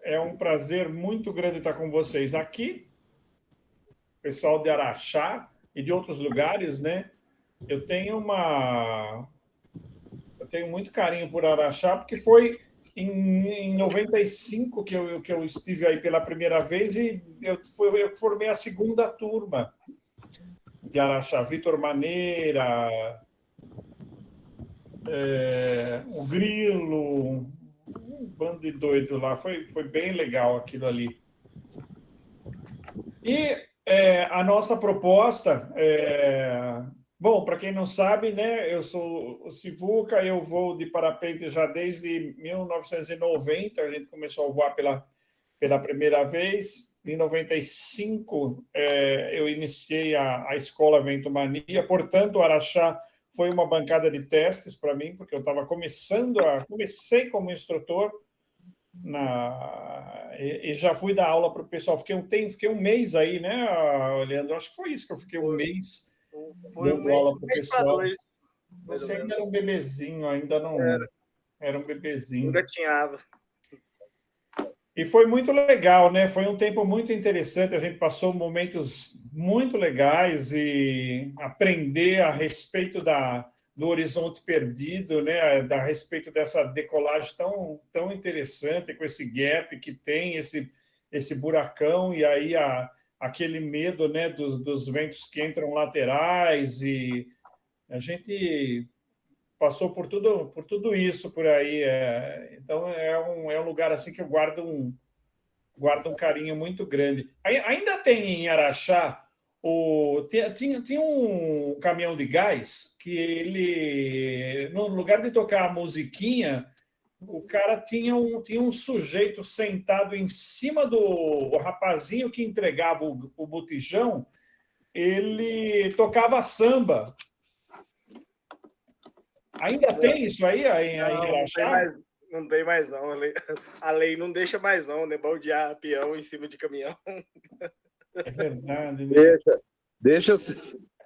É um prazer muito grande estar com vocês aqui, pessoal de Araxá e de outros lugares, né? Eu tenho muito carinho por Araxá, porque foi em 95 que eu estive aí pela primeira vez e eu formei a segunda turma de Araxá. Vitor Maneira, o Grilo, um bando de doido lá. Foi bem legal aquilo ali. E a nossa proposta, bom, para quem não sabe, né, eu sou o Sivuca, eu voo de parapente já desde 1990, a gente começou a voar pela primeira vez. Em 95, eu iniciei a Escola Vento Mania, portanto, o Araxá foi uma bancada de testes para mim, porque eu estava comecei como instrutor, e já fui dar aula para o pessoal. Fiquei um mês aí, né, Leandro? Acho que foi isso que eu fiquei um mês dando aula para o pessoal. Você ainda era um bebezinho, ainda não era um bebezinho. Engatinhava. E foi muito legal, né? Foi um tempo muito interessante. A gente passou momentos muito legais e aprender a respeito do horizonte perdido, né? A respeito dessa decolagem tão interessante, com esse gap que tem, esse buracão, e aí aquele medo, né? Dos ventos que entram laterais, e a gente passou por tudo isso por aí. Então, é um lugar assim que eu guardo um carinho muito grande. Ainda tem em Araxá, tinha um caminhão de gás que ele, no lugar de tocar a musiquinha, o cara tinha um sujeito sentado em cima do rapazinho que entregava o botijão, ele tocava samba. Ainda tem isso aí em Araxá? Não tem mais, não. A lei não deixa mais, não, né? Baldear peão em cima de caminhão. É verdade, né? Deixa.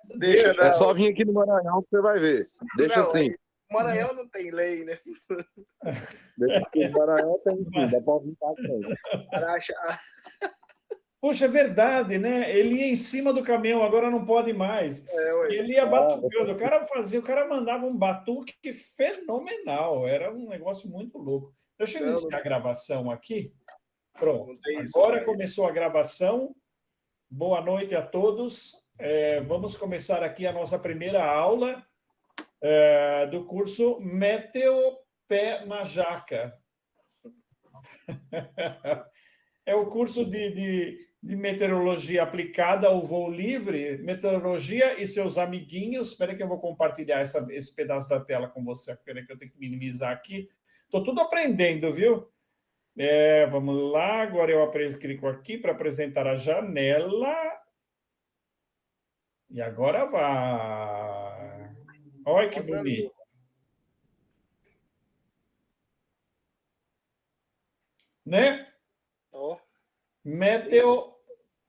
Não. É só vir aqui no Maranhão que você vai ver. Deixa assim. O Maranhão não tem lei, né? Deixa aqui no Maranhão tem sim, dá para vir cá também. Araxá. Poxa, é verdade, né? Ele ia em cima do caminhão, agora não pode mais. Ele ia batucando. O cara mandava um batuque fenomenal. Era um negócio muito louco. Deixa eu iniciar a gravação aqui. Pronto. Agora começou a gravação. Boa noite a todos. Vamos começar aqui a nossa primeira aula do curso Meteo Pé na Jaca. É o curso de meteorologia aplicada ao voo livre, meteorologia e seus amiguinhos. Espera que eu vou compartilhar esse pedaço da tela com você. Espera que eu tenho que minimizar aqui. Estou tudo aprendendo, viu? Vamos lá. Agora eu clico aqui para apresentar a janela. E agora vai. Olha que bonito. Né? Meteo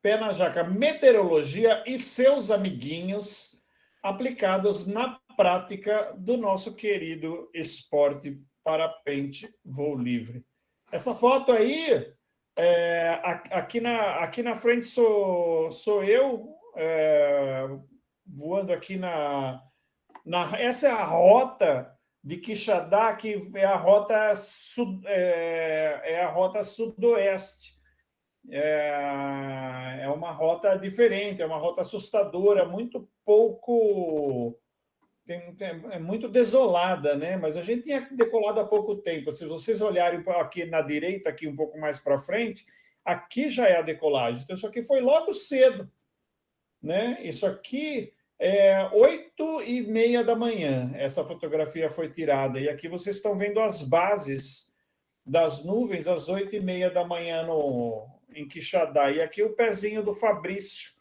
Pé na Jaca, meteorologia e seus amiguinhos aplicados na prática do nosso querido esporte parapente voo livre. Essa foto aí, aqui na frente sou eu, voando aqui essa é a rota de Quixadá, que é a rota sudoeste. É uma rota diferente, é uma rota assustadora, muito pouco, é muito desolada, né? Mas a gente tinha decolado há pouco tempo. Se vocês olharem aqui na direita, aqui um pouco mais para frente, aqui já é a decolagem. Então, isso aqui foi logo cedo, né? Isso aqui é 8h30 da manhã. Essa fotografia foi tirada. E aqui vocês estão vendo as bases das nuvens às 8h30 da manhã em Quixadá. E aqui o pezinho do Fabrício.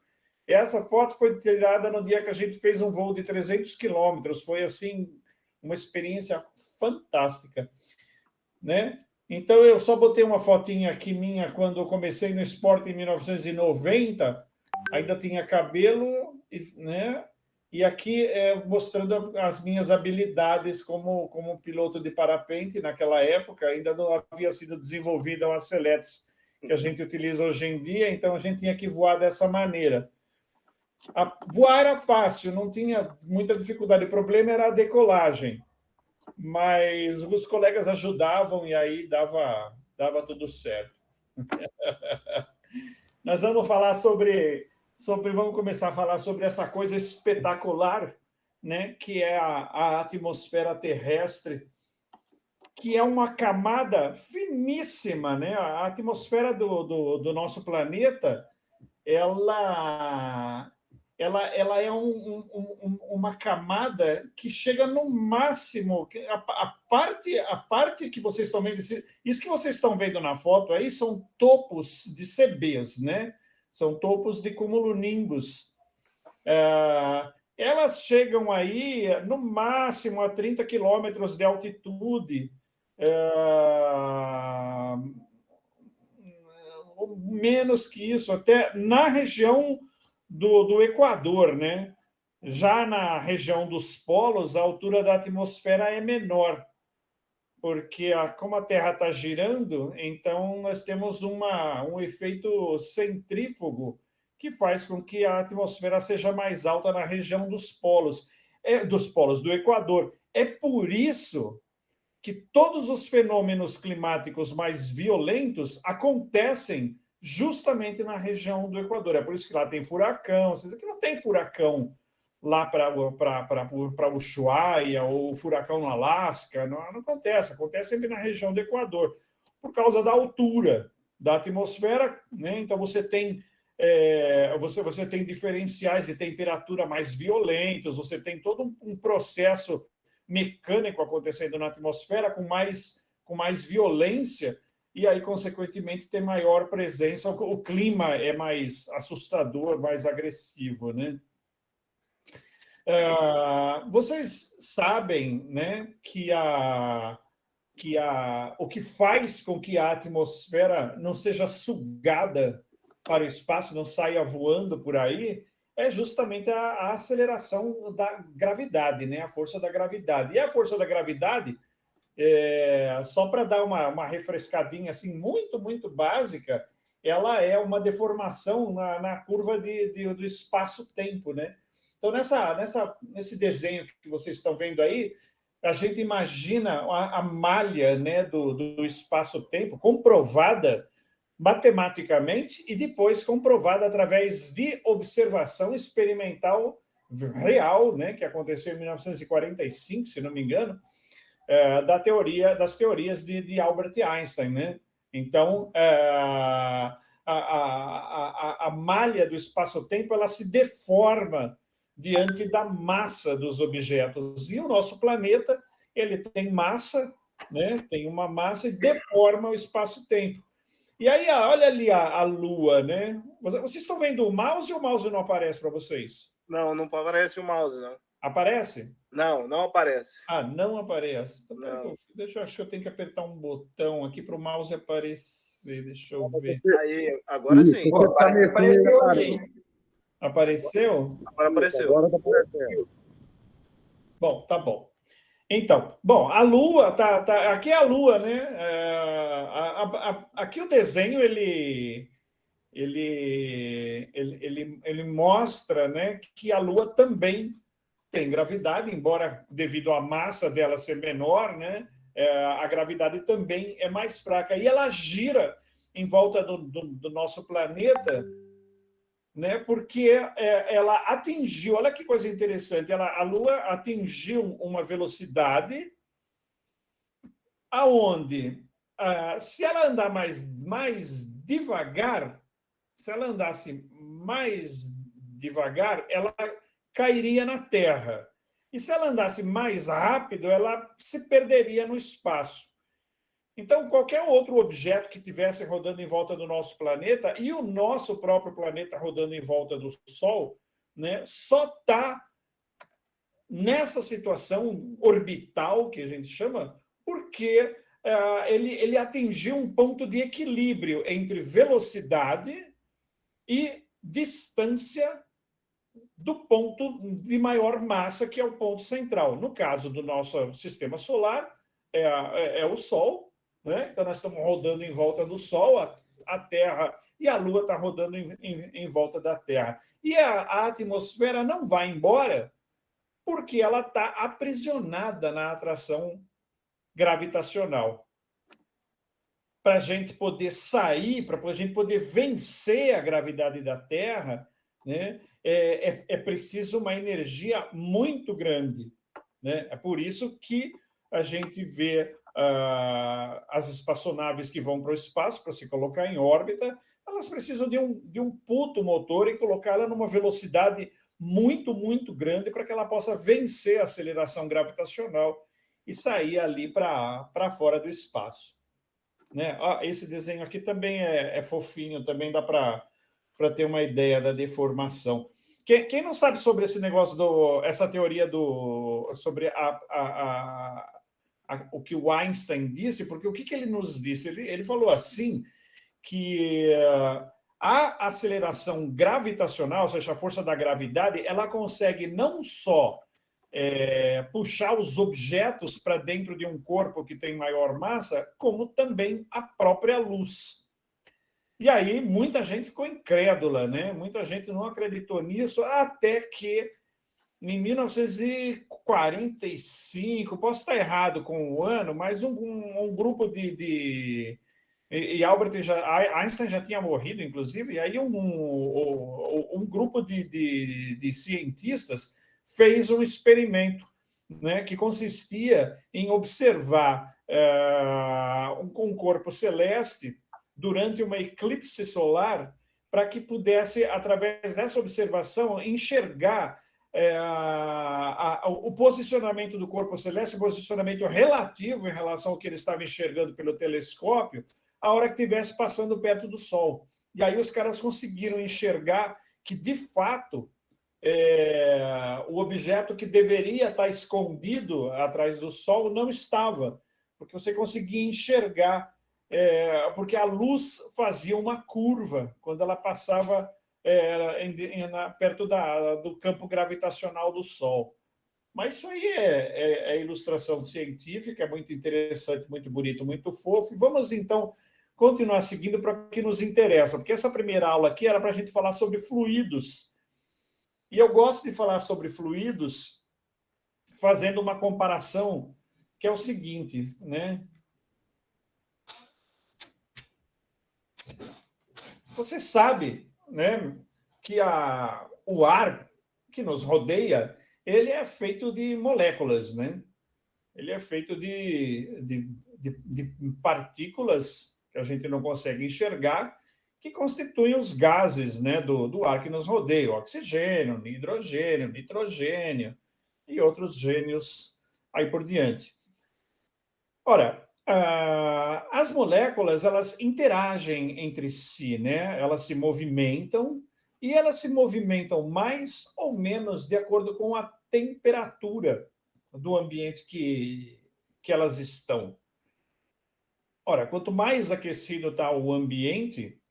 Essa foto foi tirada no dia que a gente fez um voo de 300 quilômetros. Foi, assim, uma experiência fantástica, né? Então, eu só botei uma fotinha aqui minha quando eu comecei no esporte em 1990. Ainda tinha cabelo, né? E aqui mostrando as minhas habilidades como piloto de parapente. Naquela época ainda não havia sido desenvolvida uma Seletos que a gente utiliza hoje em dia, então a gente tinha que voar dessa maneira. Voar era fácil, não tinha muita dificuldade, o problema era a decolagem, mas os colegas ajudavam e aí dava tudo certo. Nós vamos falar vamos começar a falar sobre essa coisa espetacular, né, que é a atmosfera terrestre, que é uma camada finíssima, né? A atmosfera do nosso planeta, ela é uma camada que chega no máximo. A parte que vocês estão vendo, isso que vocês estão vendo na foto aí são topos de CBs, né? São topos de cumulonimbus. Elas chegam aí no máximo a 30 quilômetros de altitude, menos que isso, até na região do Equador, né? Já na região dos polos, a altura da atmosfera é menor, porque como a Terra está girando, então nós temos um efeito centrífugo que faz com que a atmosfera seja mais alta na região dos polos do Equador. É por isso que todos os fenômenos climáticos mais violentos acontecem justamente na região do Equador. É por isso que lá tem furacão. Aqui não tem furacão lá para Ushuaia ou furacão no Alasca. Não acontece. Acontece sempre na região do Equador, por causa da altura da atmosfera, né? Então você tem você tem diferenciais de temperatura mais violentos, você tem todo um processo mecânico acontecendo na atmosfera com mais violência, e aí, consequentemente, tem maior presença, o clima é mais assustador, mais agressivo, né? Vocês sabem, né, que o que faz com que a atmosfera não seja sugada para o espaço, não saia voando por aí, é justamente a aceleração da gravidade, né? A força da gravidade. E a força da gravidade, só para dar uma refrescadinha assim, muito, muito básica, ela é uma deformação na curva do espaço-tempo, né? Então, nesse desenho que vocês estão vendo aí, a gente imagina a malha, né, do espaço-tempo comprovada matematicamente e depois comprovada através de observação experimental real, né, que aconteceu em 1945, se não me engano, das teorias de Albert Einstein, né? Então, a malha do espaço-tempo ela se deforma diante da massa dos objetos, e o nosso planeta ele tem massa, né? Tem uma massa e deforma o espaço-tempo. E aí, olha ali a Lua, né? Vocês estão vendo o mouse ou o mouse não aparece para vocês? Não aparece o mouse, não. Aparece? Não aparece. Não aparece. Então, não. Deixa eu acho que eu tenho que apertar um botão aqui para o mouse aparecer. Deixa eu ver. Aí, agora sim. Apareceu, Apareceu? Agora apareceu. Agora tá aparecendo. Bom, tá bom. Então, a Lua aqui é a Lua, né? Aqui o desenho ele mostra, né, que a Lua também tem gravidade, embora devido à massa dela ser menor, né? A gravidade também é mais fraca e ela gira em volta do nosso planeta, né? Porque ela atingiu, olha que coisa interessante, a Lua atingiu uma velocidade aonde, se ela andar mais devagar, se ela andasse mais devagar, ela cairia na Terra. E se ela andasse mais rápido, ela se perderia no espaço. Então, qualquer outro objeto que estivesse rodando em volta do nosso planeta, e o nosso próprio planeta rodando em volta do Sol, né, só está nessa situação orbital, que a gente chama, porque ele atingiu um ponto de equilíbrio entre velocidade e distância do ponto de maior massa, que é o ponto central. No caso do nosso sistema solar, é o Sol, né? Então, nós estamos rodando em volta do Sol, a Terra e a Lua está rodando em volta da Terra. E a atmosfera não vai embora porque ela está aprisionada na atração gravitacional. Para a gente poder sair, para a gente poder vencer a gravidade da Terra, né, é preciso uma energia muito grande, né? É por isso que a gente vê as espaçonaves que vão para o espaço para se colocar em órbita, elas precisam de um puto motor e colocá-la numa velocidade muito, muito grande para que ela possa vencer a aceleração gravitacional e sair ali para fora do espaço. Né? Esse desenho aqui também é fofinho, também dá para ter uma ideia da deformação. Quem não sabe sobre esse negócio, essa teoria sobre o que o Einstein disse, porque o que ele nos disse? Ele falou assim, que a aceleração gravitacional, ou seja, a força da gravidade, ela consegue não só puxar os objetos para dentro de um corpo que tem maior massa, como também a própria luz. E aí muita gente ficou incrédula, né? Muita gente não acreditou nisso, até que em 1945, posso estar errado com o ano, mas um grupo e Einstein já tinha morrido, inclusive, e aí um grupo de cientistas fez um experimento, né, que consistia em observar um corpo celeste durante uma eclipse solar, para que pudesse, através dessa observação, enxergar o posicionamento do corpo celeste, o posicionamento relativo em relação ao que ele estava enxergando pelo telescópio, a hora que estivesse passando perto do Sol. E aí os caras conseguiram enxergar que, de fato, o objeto que deveria estar escondido atrás do Sol não estava, porque você conseguia enxergar, porque a luz fazia uma curva quando ela passava perto do campo gravitacional do Sol. Mas isso aí é ilustração científica, é muito interessante, muito bonito, muito fofo. E vamos, então, continuar seguindo para o que nos interessa, porque essa primeira aula aqui era para a gente falar sobre fluidos. E eu gosto de falar sobre fluidos fazendo uma comparação, que é o seguinte, né? Você sabe, né, que o ar que nos rodeia, ele é feito de moléculas, né? Ele é feito de partículas que a gente não consegue enxergar, que constituem os gases, né, do ar que nos rodeia, o oxigênio, hidrogênio, nitrogênio e outros gênios aí por diante. Ora, as moléculas, elas interagem entre si, né? Elas se movimentam, e elas se movimentam mais ou menos de acordo com a temperatura do ambiente que elas estão. Ora, quanto mais aquecido está o ambiente,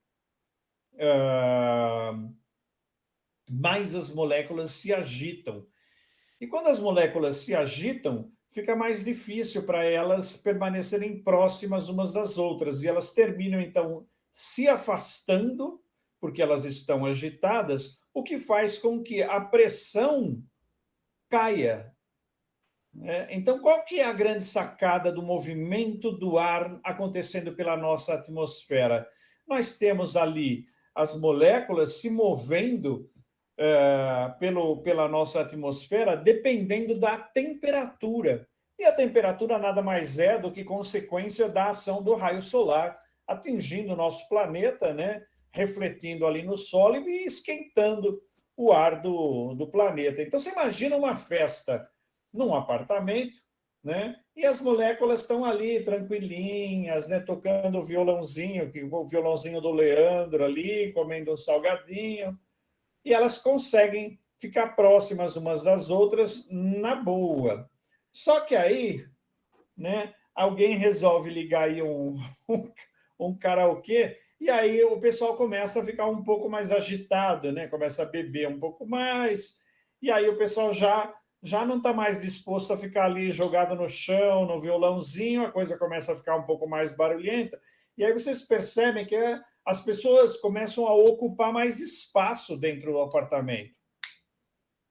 mais as moléculas se agitam. E quando as moléculas se agitam, fica mais difícil para elas permanecerem próximas umas das outras, e elas terminam, então, se afastando, porque elas estão agitadas, o que faz com que a pressão caia. Então, qual que é a grande sacada do movimento do ar acontecendo pela nossa atmosfera? Nós temos ali as moléculas se movendo pela nossa atmosfera, dependendo da temperatura. E a temperatura nada mais é do que consequência da ação do raio solar, atingindo o nosso planeta, né? Refletindo ali no solo e esquentando o ar do planeta. Então, você imagina uma festa num apartamento, né? E as moléculas estão ali tranquilinhas, né? Tocando o violãozinho do Leandro ali, comendo um salgadinho, e elas conseguem ficar próximas umas das outras na boa. Só que aí, né, alguém resolve ligar aí um karaokê e aí o pessoal começa a ficar um pouco mais agitado, né? Começa a beber um pouco mais, e aí o pessoal já não está mais disposto a ficar ali jogado no chão, no violãozinho, a coisa começa a ficar um pouco mais barulhenta, e aí vocês percebem que as pessoas começam a ocupar mais espaço dentro do apartamento,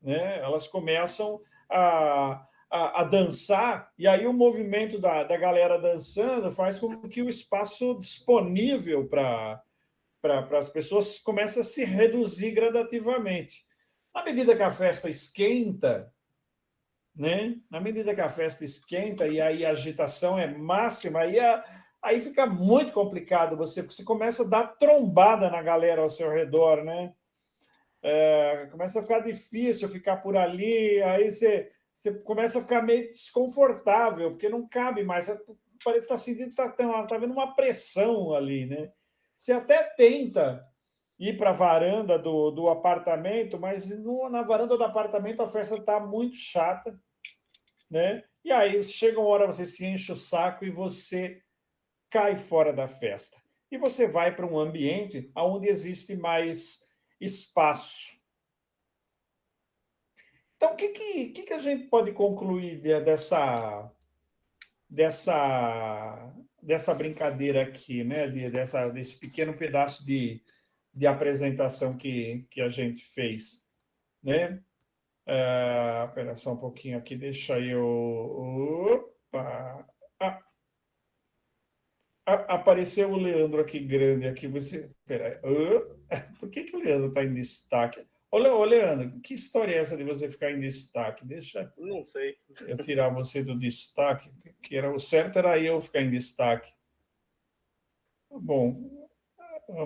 né? Elas começam a dançar, e aí o movimento da galera dançando faz com que o espaço disponível para as pessoas comece a se reduzir gradativamente. À medida que a festa esquenta, né? Na medida que a festa esquenta e aí a agitação é máxima, aí fica muito complicado você começa a dar trombada na galera ao seu redor, né? Começa a ficar difícil ficar por ali, aí você começa a ficar meio desconfortável, porque não cabe mais, parece que está sentindo, tá vendo uma pressão ali, né? Você até tenta ir para a varanda do apartamento, mas na varanda do apartamento a festa está muito chata, né? E aí chega uma hora, você se enche o saco e você cai fora da festa. E você vai para um ambiente onde existe mais espaço. Então, o que a gente pode concluir dessa brincadeira aqui, né? Desse pequeno pedaço de apresentação que a gente fez, né? Espera só um pouquinho aqui, deixa eu... Opa! Apareceu o Leandro aqui grande, aqui você... Espera aí. Por que o Leandro está em destaque? Ô, Leandro, que história é essa de você ficar em destaque? Deixa Não sei. eu tirar você do destaque, que era o certo era eu ficar em destaque. Bom,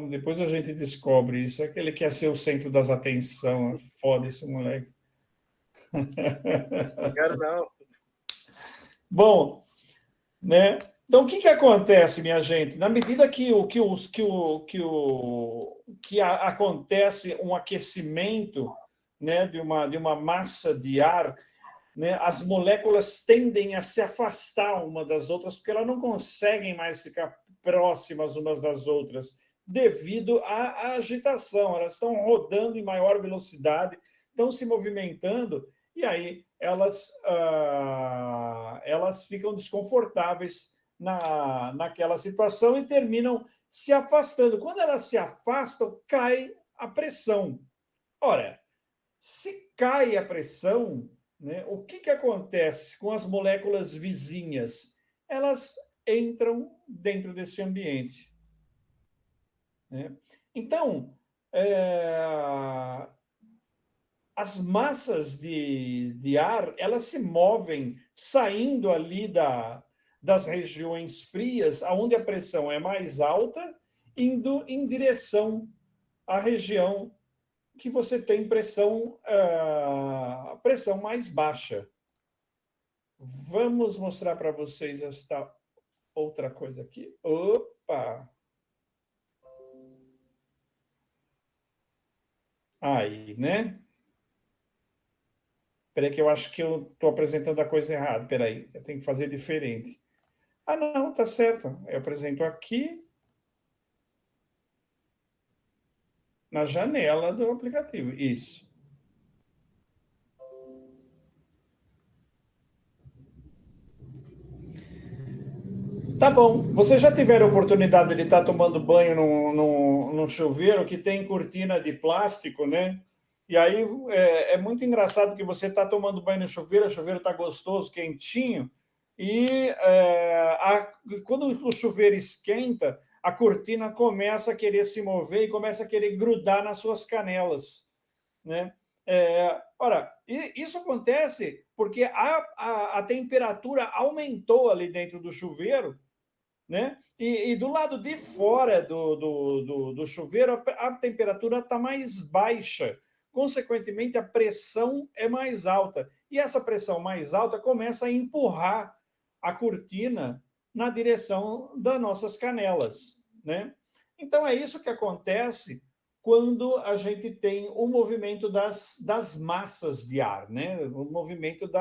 depois a gente descobre isso. É que ele quer ser o centro das atenções. Foda esse moleque. Não quero, não. Bom, né? Então, o que acontece, minha gente? Na medida que acontece um aquecimento, né, de uma massa de ar, né, as moléculas tendem a se afastar uma das outras, porque elas não conseguem mais ficar próximas umas das outras, devido à agitação. Elas estão rodando em maior velocidade, estão se movimentando, e aí elas ficam desconfortáveis naquela situação e terminam se afastando. Quando elas se afastam, cai a pressão. Ora, se cai a pressão, né, o que acontece com as moléculas vizinhas? Elas entram dentro desse ambiente, né? Então, as massas de ar, elas se movem saindo ali das regiões frias, onde a pressão é mais alta, indo em direção à região que você tem pressão mais baixa. Vamos mostrar para vocês esta outra coisa aqui. Opa! Aí, né? Espera aí que eu acho que eu estou apresentando a coisa errada. Espera aí, eu tenho que fazer diferente. Ah, não, tá certo. Eu apresento aqui na janela do aplicativo. Isso. Tá bom. Vocês já tiveram a oportunidade de estar tomando banho num chuveiro que tem cortina de plástico, né? E aí é muito engraçado que você está tomando banho no chuveiro, o chuveiro está gostoso, quentinho, e quando o chuveiro esquenta, a cortina começa a querer se mover e começa a querer grudar nas suas canelas, né? Ora, isso acontece porque a temperatura aumentou ali dentro do chuveiro, né? E do lado de fora do chuveiro, a temperatura está mais baixa. Consequentemente, a pressão é mais alta. E essa pressão mais alta começa a empurrar a cortina na direção das nossas canelas, né? Então, é isso que acontece quando a gente tem o movimento das massas de ar, né? O movimento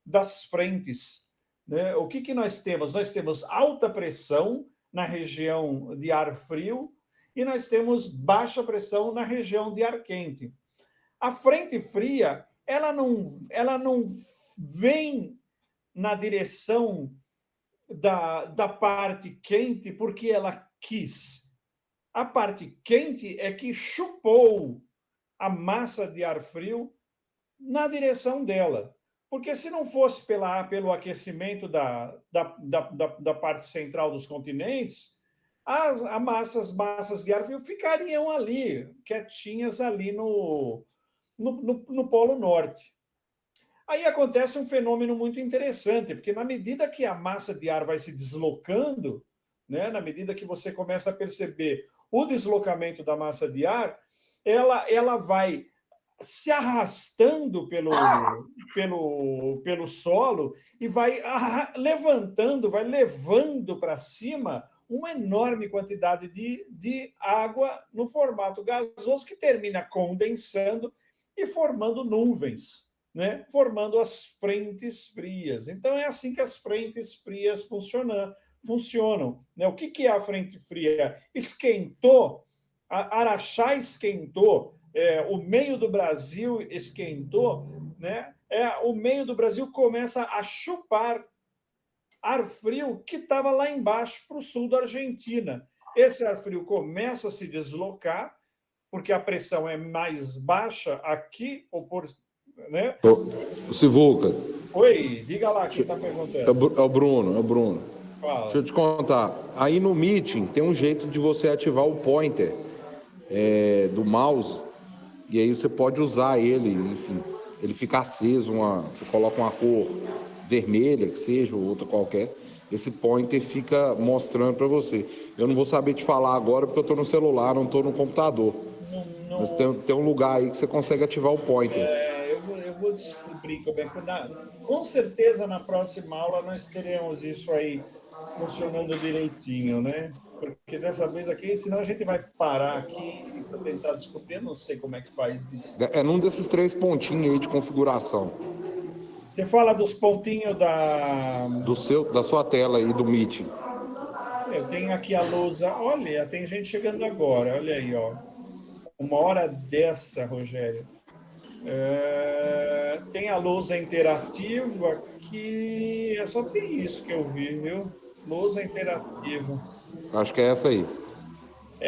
das frentes, né? O que nós temos? Nós temos alta pressão na região de ar frio e nós temos baixa pressão na região de ar quente. A frente fria, ela não vem na direção da parte quente porque ela quis. A parte quente é que chupou a massa de ar frio na direção dela. Porque se não fosse pelo aquecimento da parte central dos continentes, as massas de ar frio ficariam ali, quietinhas ali no Polo Norte. Aí acontece um fenômeno muito interessante, porque na medida que a massa de ar vai se deslocando, né, na medida que você começa a perceber o deslocamento da massa de ar, ela vai se arrastando pelo solo e vai levantando, vai levando para cima uma enorme quantidade de água no formato gasoso que termina condensando e formando nuvens, né? Formando as frentes frias. Então, é assim que as frentes frias funcionam. Né? O que é a frente fria? Esquentou, Araxá esquentou, o meio do Brasil esquentou, né? O meio do Brasil começa a chupar ar frio que estava lá embaixo para o sul da Argentina. Esse ar frio começa a se deslocar, porque a pressão é mais baixa aqui, né? O Sivuca. Oi, diga lá quem está perguntando. É o Bruno. Fala. Deixa eu te contar. Aí no Meeting tem um jeito de você ativar o pointer do mouse, e aí você pode usar ele, enfim, ele fica aceso, você coloca uma cor vermelha, que seja, ou outra qualquer, esse pointer fica mostrando para você. Eu não vou saber te falar agora, porque eu estou no celular, não estou no computador. Mas tem um lugar aí que você consegue ativar o pointer. Eu vou descobrir como é que... Com certeza, na próxima aula, nós teremos isso aí funcionando direitinho, né? Porque dessa vez aqui, senão a gente vai parar aqui para tentar descobrir. Eu não sei como é que faz isso. É num desses 3 pontinhos aí de configuração. Você fala dos pontinhos da sua tela aí do Meeting. Eu tenho aqui a lousa. Olha, tem gente chegando agora. Olha aí, ó. Uma hora dessa, Rogério. Tem a lousa interativa que só tem isso que eu vi, viu? Lousa interativa. Acho que é essa aí.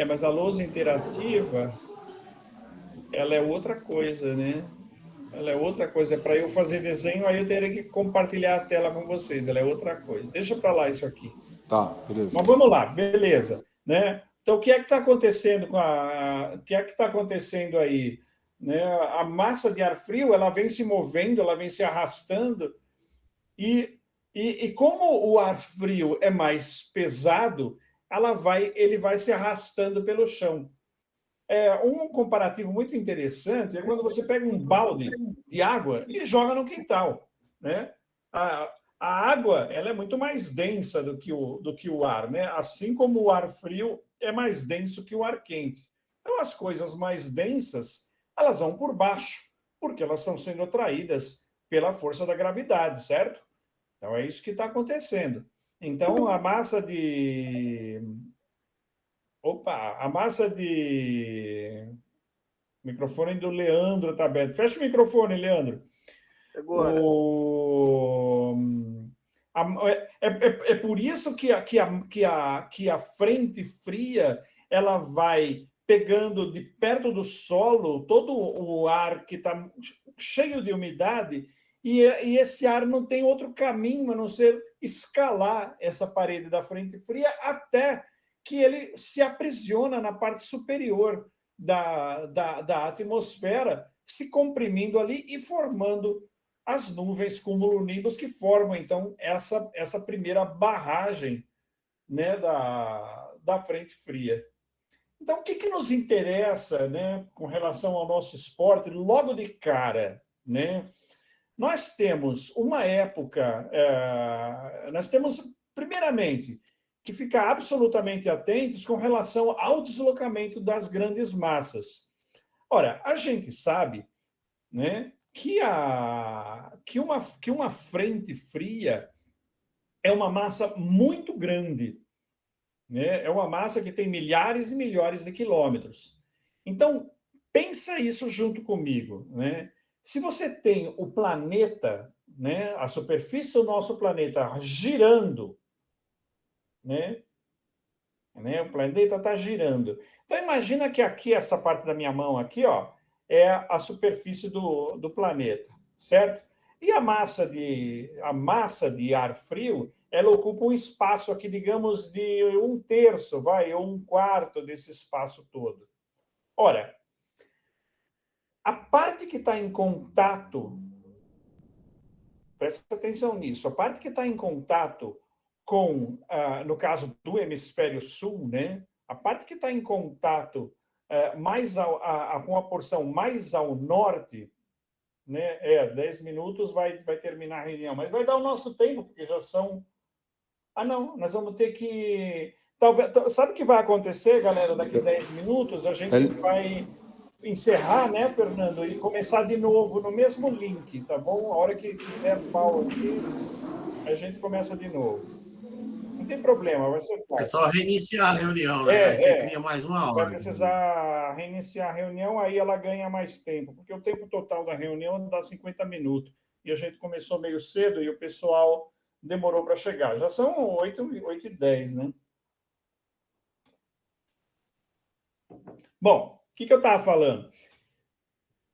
Mas a lousa interativa, ela é outra coisa, né? Ela é outra coisa. Para eu fazer desenho, aí eu teria que compartilhar a tela com vocês. Ela é outra coisa. Deixa para lá isso aqui. Tá, beleza. Mas vamos lá, beleza, né? Então, o que é que está acontecendo o que é que está acontecendo aí? Né? A massa de ar frio, ela vem se movendo, ela vem se arrastando, e como o ar frio é mais pesado, ele vai se arrastando pelo chão. Um comparativo muito interessante é quando você pega um balde de água e joga no quintal, né? A água, ela é muito mais densa do que o ar, né? Assim como o ar frio é mais denso que o ar quente. Então, as coisas mais densas, elas vão por baixo, porque elas estão sendo atraídas pela força da gravidade, certo? Então, é isso que está acontecendo. Então, a massa de... O microfone do Leandro está aberto. Fecha o microfone, Leandro. Agora. É por isso que a frente fria, ela vai pegando de perto do solo todo o ar que está cheio de umidade, e esse ar não tem outro caminho a não ser escalar essa parede da frente fria até que ele se aprisiona na parte superior da atmosfera, se comprimindo ali e formando as nuvens cumulonimbus que formam, então, essa primeira barragem, né, da frente fria. Então, o que nos interessa, né, com relação ao nosso esporte, logo de cara, né? Nós temos uma época, primeiramente, que ficar absolutamente atentos com relação ao deslocamento das grandes massas. Ora, a gente sabe, né, que uma frente fria é uma massa muito grande, né? É uma massa que tem milhares e milhares de quilômetros. Então, pensa isso junto comigo, né? Se você tem o planeta, né, a superfície do nosso planeta girando, né? O planeta está girando. Então, imagina que aqui, essa parte da minha mão aqui, ó, é a superfície do planeta, certo? E a massa de ar frio, ela ocupa um espaço aqui, digamos, de 1/3, ou 1/4 desse espaço todo. Ora, a parte que está em contato, presta atenção nisso, a parte que está em contato com, no caso do hemisfério sul, né? A parte que está em contato com a porção mais ao norte, né? 10 minutos vai terminar a reunião, mas vai dar o nosso tempo, porque já são... Ah, não, nós vamos ter que... Talvez, sabe o que vai acontecer, galera? Daqui a 10 minutos a gente vai encerrar, né, Fernando? E começar de novo no mesmo link, tá bom? A hora que der pau aqui, a gente começa de novo. Não tem problema, vai ser fácil. É só reiniciar a reunião, né? Aí você cria mais uma hora. Vai precisar reiniciar a reunião, aí ela ganha mais tempo, porque o tempo total da reunião dá 50 minutos. E a gente começou meio cedo e o pessoal demorou para chegar. Já são 8h10, né? Bom, o que eu estava falando?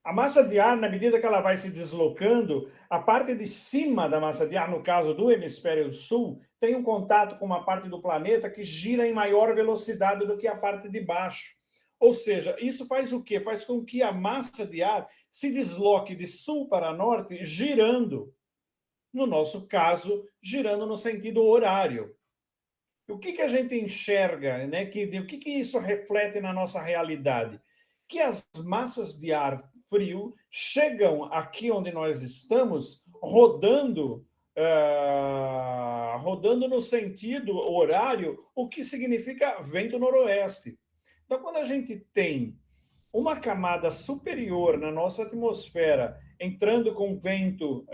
A massa de ar, na medida que ela vai se deslocando, a parte de cima da massa de ar, no caso do hemisfério sul, tem um contato com uma parte do planeta que gira em maior velocidade do que a parte de baixo. Ou seja, isso faz o quê? Faz com que a massa de ar se desloque de sul para norte, girando. No nosso caso, girando no sentido horário. O que a gente enxerga, né? O que isso reflete na nossa realidade? Que as massas de ar frio chegam aqui onde nós estamos, rodando no sentido horário, o que significa vento noroeste. Então, quando a gente tem uma camada superior na nossa atmosfera entrando com vento,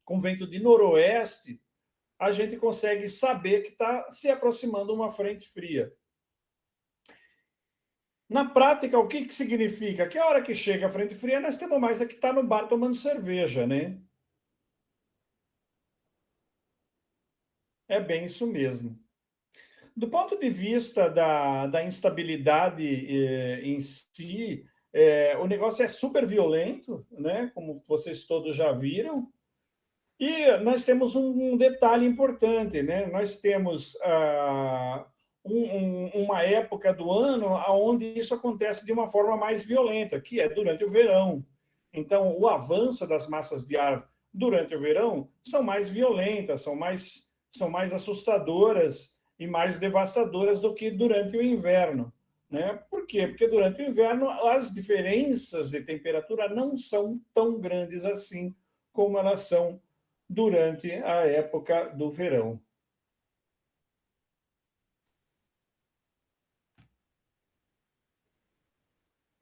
com vento de noroeste, a gente consegue saber que está se aproximando uma frente fria. Na prática, o que significa? Que a hora que chega a frente fria, nós temos mais é que estar no bar tomando cerveja, né? É bem isso mesmo. Do ponto de vista da instabilidade em si, o negócio é super violento, né? Como vocês todos já viram. E nós temos um detalhe importante, né? Nós temos uma época do ano onde isso acontece de uma forma mais violenta, que é durante o verão. Então, o avanço das massas de ar durante o verão são mais violentas, são mais assustadoras e mais devastadoras do que durante o inverno, né? Por quê? Porque durante o inverno as diferenças de temperatura não são tão grandes assim como elas são durante a época do verão.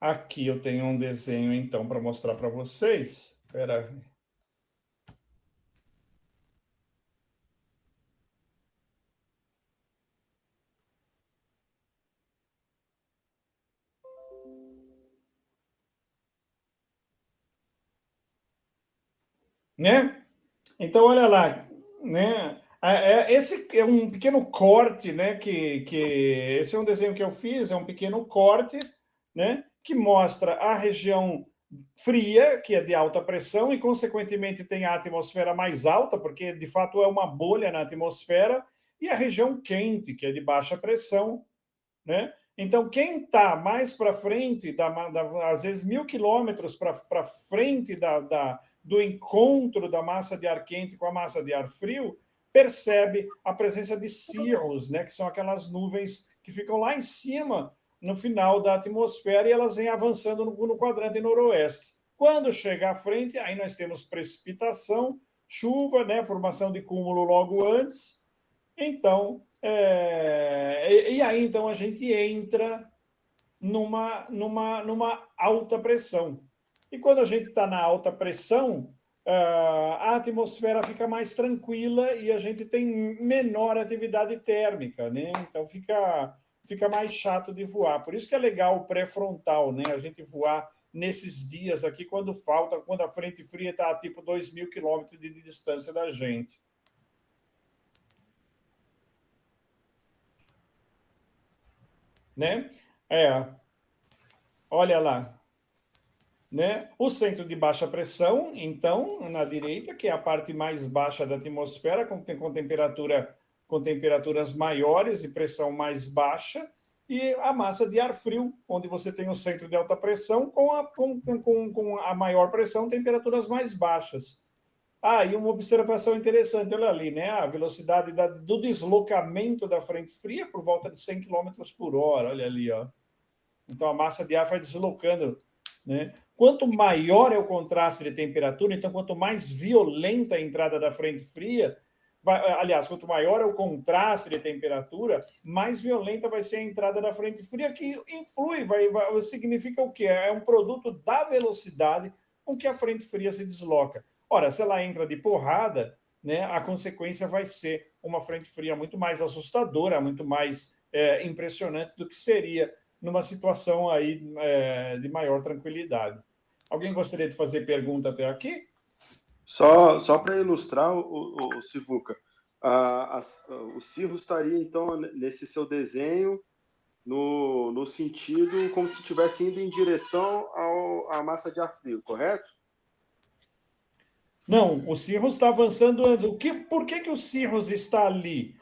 Aqui eu tenho um desenho, então, para mostrar para vocês. Espera aí. Né? Então, olha lá, né? Esse é um pequeno corte, né? Esse é um desenho que eu fiz, é um pequeno corte, né? Que mostra a região fria, que é de alta pressão, e, consequentemente, tem a atmosfera mais alta, porque, de fato, é uma bolha na atmosfera, e a região quente, que é de baixa pressão, né? Então, quem está mais para frente, às vezes 1.000 quilômetros para frente do encontro da massa de ar quente com a massa de ar frio, percebe a presença de cirros, né? Que são aquelas nuvens que ficam lá em cima, no final da atmosfera, e elas vêm avançando no quadrante noroeste. Quando chega à frente, aí nós temos precipitação, chuva, né? Formação de cúmulo logo antes. Então, e aí então a gente entra numa alta pressão. E quando a gente está na alta pressão, a atmosfera fica mais tranquila e a gente tem menor atividade térmica, né? Então fica mais chato de voar. Por isso que é legal o pré-frontal, né? A gente voar nesses dias aqui quando a frente fria está a tipo 2.000 quilômetros de distância da gente. Né? Olha lá. Né? O centro de baixa pressão, então, na direita, que é a parte mais baixa da atmosfera, com temperaturas maiores e pressão mais baixa, e a massa de ar frio, onde você tem o centro de alta pressão com a maior pressão, temperaturas mais baixas. E uma observação interessante, olha ali, né? A velocidade do deslocamento da frente fria por volta de 100 km por hora, olha ali, ó. Então, a massa de ar vai deslocando, né? Quanto maior é o contraste de temperatura, então, quanto mais violenta a entrada da frente fria, quanto maior é o contraste de temperatura, mais violenta vai ser a entrada da frente fria, que influi, significa o quê? É um produto da velocidade com que a frente fria se desloca. Ora, se ela entra de porrada, né, a consequência vai ser uma frente fria muito mais assustadora, muito mais impressionante do que seria numa situação aí de maior tranquilidade. Alguém gostaria de fazer pergunta até aqui? Só para ilustrar, o Sivuca, o Cirro estaria, então, nesse seu desenho, no sentido como se estivesse indo em direção à massa de ar frio, correto? Não, o Cirrus está avançando antes. Por que o Cirrus está ali?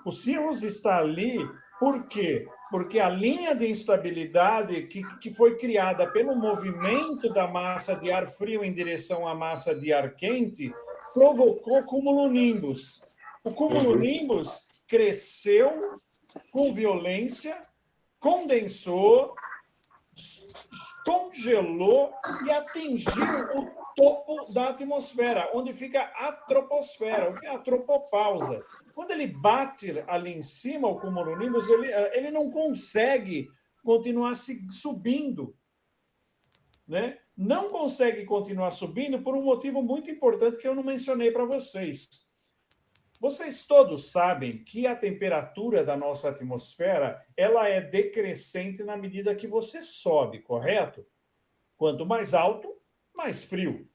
O Cirrus está ali por quê? Porque a linha de instabilidade que foi criada pelo movimento da massa de ar frio em direção à massa de ar quente provocou cumulonimbus. O cumulonimbus cresceu com violência, condensou, congelou e atingiu o topo da atmosfera, onde fica a troposfera, a tropopausa. Quando ele bate ali em cima, o cumulonimbus, ele não consegue continuar subindo, né? Não consegue continuar subindo por um motivo muito importante que eu não mencionei para vocês. Vocês todos sabem que a temperatura da nossa atmosfera ela é decrescente na medida que você sobe, correto? Quanto mais alto, mais frio,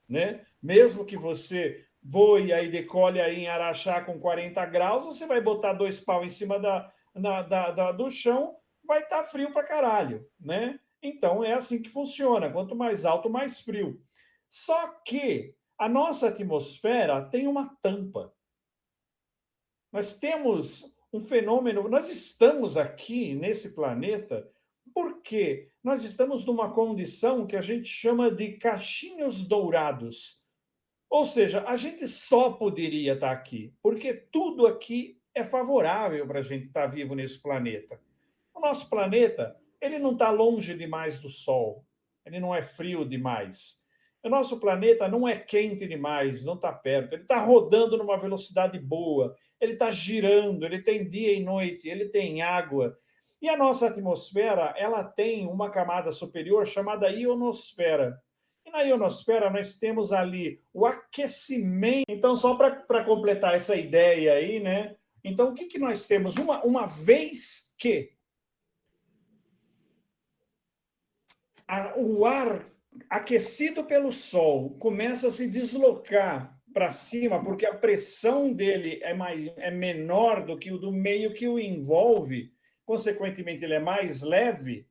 né? Mesmo que você voe e decole aí em Araxá com 40 graus, você vai botar 2 paus em cima do chão, vai estar frio para caralho, né? Então, é assim que funciona. Quanto mais alto, mais frio. Só que a nossa atmosfera tem uma tampa. Nós temos um fenômeno, nós estamos aqui nesse planeta porque nós estamos numa condição que a gente chama de cachinhos dourados. Ou seja, a gente só poderia estar aqui, porque tudo aqui é favorável para a gente estar vivo nesse planeta. O nosso planeta, ele não está longe demais do Sol, ele não é frio demais. O nosso planeta não é quente demais, não está perto, ele está rodando numa velocidade boa, ele está girando, ele tem dia e noite, ele tem água. E a nossa atmosfera, ela tem uma camada superior chamada ionosfera. E na ionosfera nós temos ali o aquecimento. Então, só para completar essa ideia aí, né? Então, o que nós temos? Uma vez que o ar aquecido pelo Sol começa a se deslocar para cima, porque a pressão dele é menor do que o do meio que o envolve, consequentemente ele é mais leve,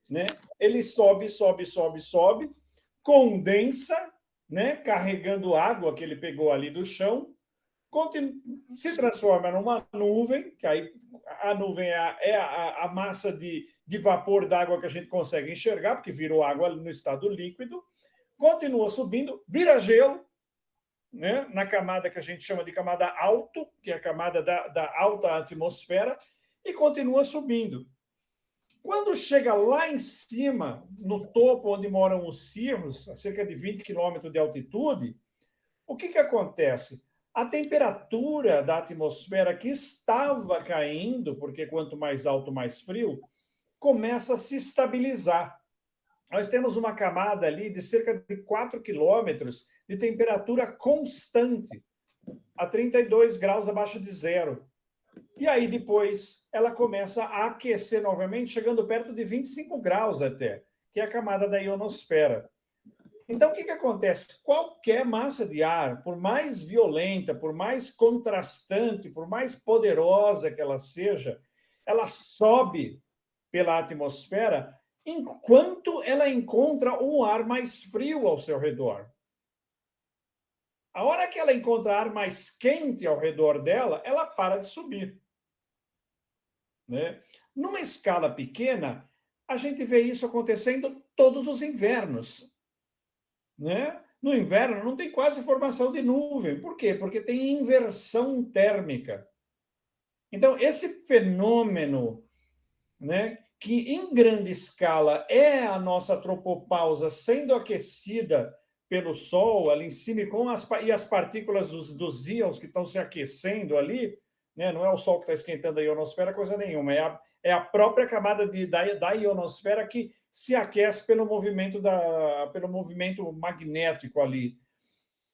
né? Ele sobe, condensa, né? Carregando água que ele pegou ali do chão, se transforma numa nuvem, que aí a nuvem é a massa de vapor d'água que a gente consegue enxergar, porque virou água no estado líquido, continua subindo, vira gelo, né, na camada que a gente chama de camada alto, que é a camada da alta atmosfera, e continua subindo. Quando chega lá em cima, no topo onde moram os cirros, a cerca de 20 quilômetros de altitude, o que acontece? A temperatura da atmosfera que estava caindo, porque quanto mais alto, mais frio, começa a se estabilizar. nós temos uma camada ali de cerca de 4 quilômetros de temperatura constante, a 32 graus abaixo de zero. E aí, depois, ela começa a aquecer novamente, chegando perto de 25 graus até, que é a camada da ionosfera. Então, o que acontece? Qualquer massa de ar, por mais violenta, por mais contrastante, por mais poderosa que ela seja, ela sobe pela atmosfera enquanto ela encontra um ar mais frio ao seu redor. A hora que ela encontra ar mais quente ao redor dela, ela para de subir. Né? Numa escala pequena, a gente vê isso acontecendo todos os invernos. Né? No inverno não tem quase formação de nuvem. Por quê? Porque tem inversão térmica. Então, esse fenômeno, né, que em grande escala é a nossa tropopausa sendo aquecida pelo Sol ali em cima e as partículas dos íons que estão se aquecendo ali, né, não é o Sol que está esquentando a ionosfera, coisa nenhuma, é a própria camada da ionosfera que se aquece pelo movimento magnético ali.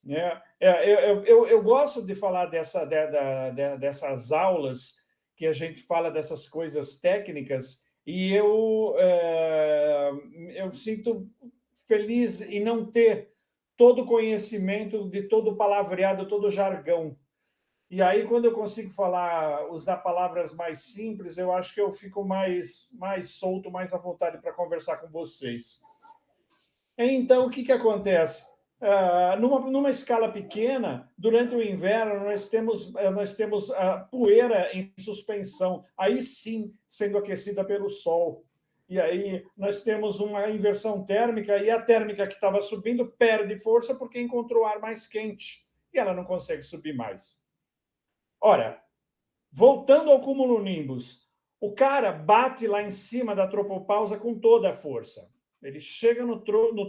Né? Eu gosto de falar dessas aulas que a gente fala dessas coisas técnicas e eu sinto feliz em não ter todo o conhecimento de todo o palavreado, todo o jargão. E aí, quando eu consigo usar palavras mais simples, eu acho que eu fico mais solto, mais à vontade para conversar com vocês. Então, o que acontece? Numa escala pequena, durante o inverno, nós temos poeira em suspensão, aí sim sendo aquecida pelo Sol. E aí nós temos uma inversão térmica, e a térmica que estava subindo perde força porque encontrou ar mais quente, e ela não consegue subir mais. Ora, voltando ao cumulonimbus, o cara bate lá em cima da tropopausa com toda a força. Ele chega no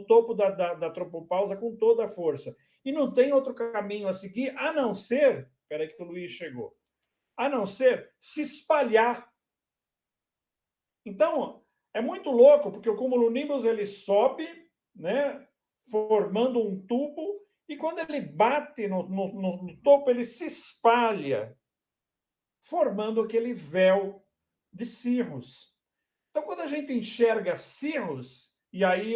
topo da tropopausa com toda a força. E não tem outro caminho a seguir, a não ser... Espera aí que o Luiz chegou. A não ser se espalhar. Então, é muito louco, porque o cumulonimbus ele sobe, né, formando um tubo, e quando ele bate no topo, ele se espalha, formando aquele véu de cirrus. Então, quando a gente enxerga cirrus, e aí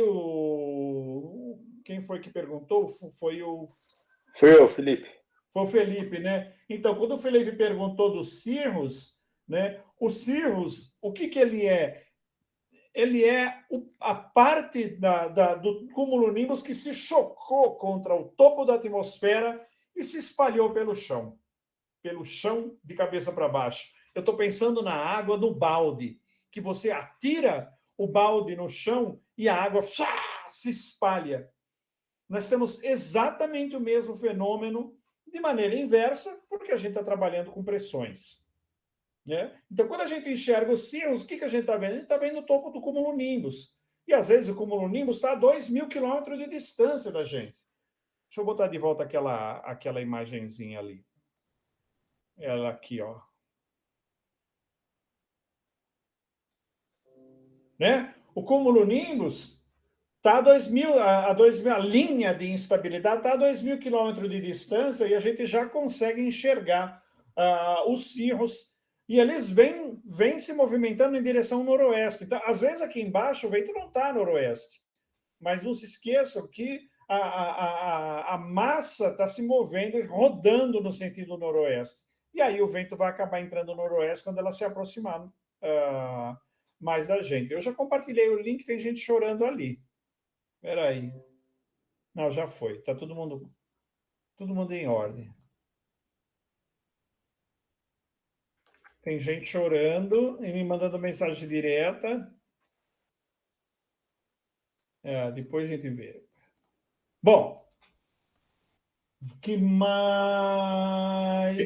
quem foi que perguntou? Foi eu, Felipe. Foi o Felipe, né? Então, quando o Felipe perguntou dos cirrus, né, o cirrus, o que ele é? Ele é a parte do cumulonimbus que se chocou contra o topo da atmosfera e se espalhou pelo chão de cabeça para baixo. Eu estou pensando na água do balde, que você atira o balde no chão e a água se espalha. Nós temos exatamente o mesmo fenômeno de maneira inversa, porque a gente está trabalhando com pressões. Né? Então, quando a gente enxerga os cirrus, o que a gente está vendo? A gente está vendo o topo do cumulonimbus. E, às vezes, o cumulonimbus está a 2.000 quilômetros de distância da gente. Deixa eu botar de volta aquela imagenzinha ali. Ela aqui, ó. Né? O cumulonimbus está a 2.000, a linha de instabilidade está a 2.000 quilômetros de distância e a gente já consegue enxergar os cirrus. E eles vêm se movimentando em direção noroeste. Então, às vezes, aqui embaixo, o vento não está noroeste. Mas não se esqueçam que a massa está se movendo e rodando no sentido noroeste. E aí o vento vai acabar entrando no noroeste quando ela se aproximar mais da gente. Eu já compartilhei o link, tem gente chorando ali. Espera aí. Não, já foi. Está todo mundo em ordem. Tem gente chorando e me mandando mensagem direta. Depois a gente vê. Bom, o que mais?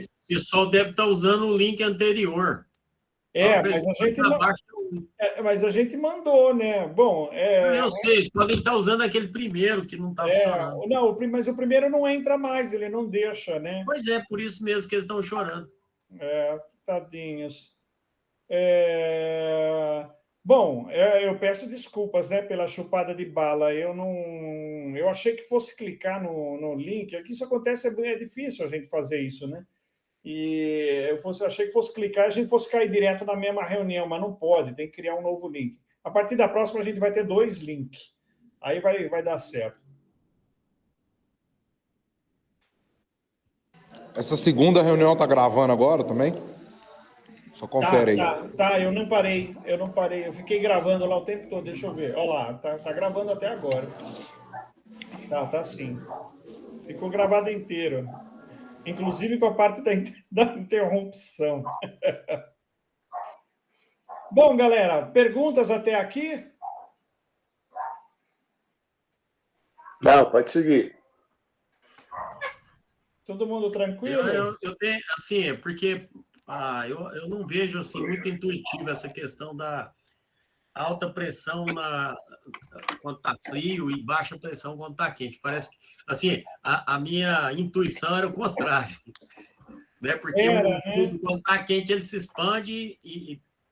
O pessoal deve estar usando o link anterior. Mas a gente mandou, né? Bom, eu sei, eles podem estar usando aquele primeiro que não está funcionando. Não, mas o primeiro não entra mais, ele não deixa, né? Pois é, por isso mesmo que eles estão chorando. Tadinhos. Bom, eu peço desculpas, né, pela chupada de bala. Eu achei que fosse clicar no link. Aqui isso acontece, é difícil a gente fazer isso, né? E achei que fosse clicar e a gente fosse cair direto na mesma reunião, mas não pode, tem que criar um novo link. A partir da próxima, a gente vai ter 2 links. Aí vai dar certo. Essa segunda reunião tá gravando agora também? Só confere aí. Tá, eu não parei. Eu fiquei gravando lá o tempo todo, deixa eu ver. Olha lá, tá gravando até agora. Tá sim. Ficou gravado inteiro. Inclusive com a parte da interrupção. Bom, galera, perguntas até aqui? Não, pode seguir. Todo mundo tranquilo? Eu tenho, assim, porque eu não vejo assim, muito intuitivo essa questão da alta pressão quando está frio e baixa pressão quando está quente. Parece que, assim, a minha intuição era o contrário. Né? Porque quando está quente, ele se expande,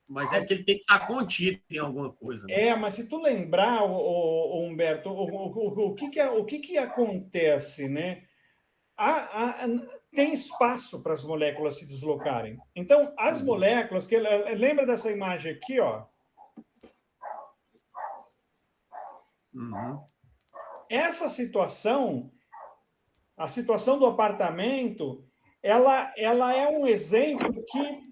mas é que ele tem que estar contido em alguma coisa. Né? Mas se tu lembrar, Humberto, o que acontece, né? Tem espaço para as moléculas se deslocarem. Então, as moléculas, lembra dessa imagem aqui, ó? Uhum. Essa situação, a situação do apartamento, ela é um exemplo que...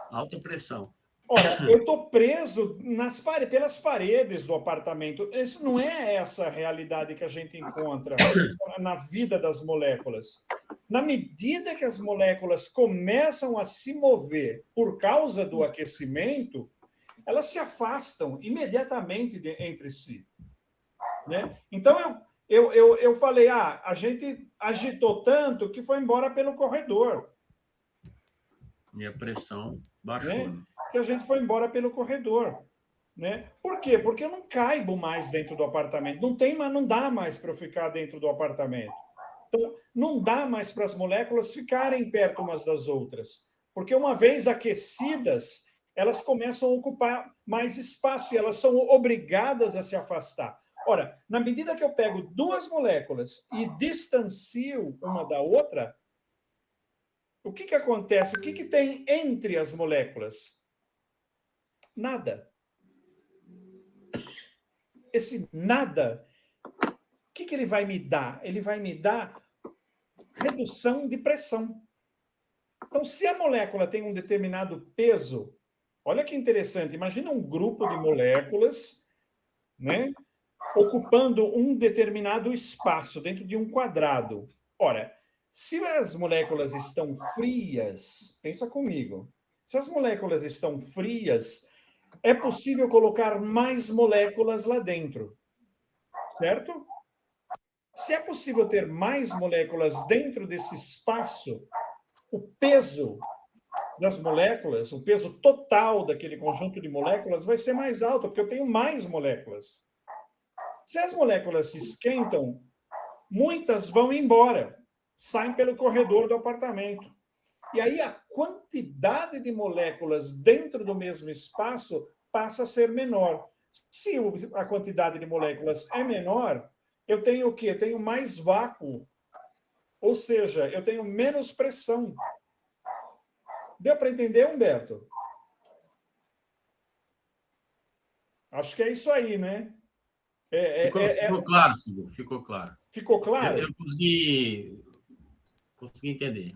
Alta pressão. Olha, eu estou preso pelas paredes do apartamento. Isso não é essa a realidade que a gente encontra na vida das moléculas. Na medida que as moléculas começam a se mover por causa do aquecimento, elas se afastam imediatamente entre si. Né? Então, eu falei, a gente agitou tanto que foi embora pelo corredor. E a pressão baixou. Né? Que a gente foi embora pelo corredor. Né? Por quê? Porque eu não caibo mais dentro do apartamento. Não dá mais para eu ficar dentro do apartamento. Então, não dá mais para as moléculas ficarem perto umas das outras. Porque uma vez aquecidas, elas começam a ocupar mais espaço e elas são obrigadas a se afastar. Ora, na medida que eu pego 2 moléculas e distancio uma da outra, o que acontece? O que tem entre as moléculas? Nada. Esse nada, o que ele vai me dar? Ele vai me dar redução de pressão. Então, se a molécula tem um determinado peso, olha que interessante, imagina um grupo de moléculas, né, ocupando um determinado espaço dentro de um quadrado. Ora, se as moléculas estão frias, pensa comigo, se as moléculas estão frias, é possível colocar mais moléculas lá dentro, certo? Se é possível ter mais moléculas dentro desse espaço, o peso das moléculas, o peso total daquele conjunto de moléculas vai ser mais alto, porque eu tenho mais moléculas. Se as moléculas se esquentam, muitas vão embora, saem pelo corredor do apartamento. E aí a quantidade de moléculas dentro do mesmo espaço passa a ser menor. Se a quantidade de moléculas é menor, eu tenho o quê? Eu tenho mais vácuo. Ou seja, eu tenho menos pressão. Deu para entender, Humberto? Acho que é isso aí, né? Ficou claro, Silvio, ficou claro. Ficou claro? Eu consegui entender.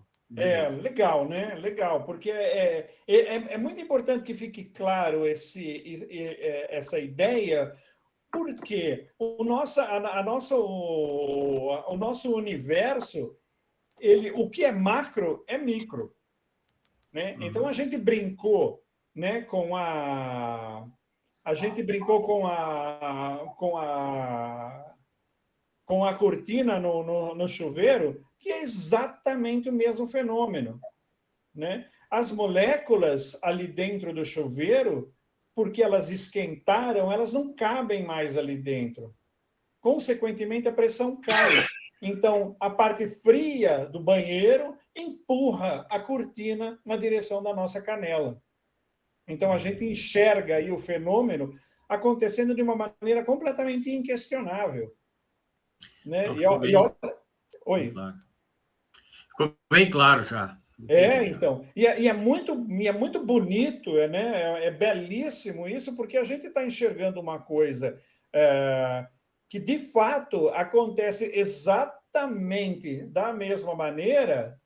Legal, né? Legal, porque é muito importante que fique claro essa ideia, porque o nosso universo, o que é macro é micro. Né? Então, a gente brincou, né, com a cortina no chuveiro, que é exatamente o mesmo fenômeno. Né? As moléculas ali dentro do chuveiro, porque elas esquentaram, elas não cabem mais ali dentro. Consequentemente, a pressão cai. Então, a parte fria do banheiro empurra a cortina na direção da nossa canela. Então, a gente enxerga aí o fenômeno acontecendo de uma maneira completamente inquestionável. Né? Oi. Claro. Ficou bem claro já. Então. E é muito bonito, né? É belíssimo isso, porque a gente está enxergando uma coisa que, de fato, acontece exatamente da mesma maneira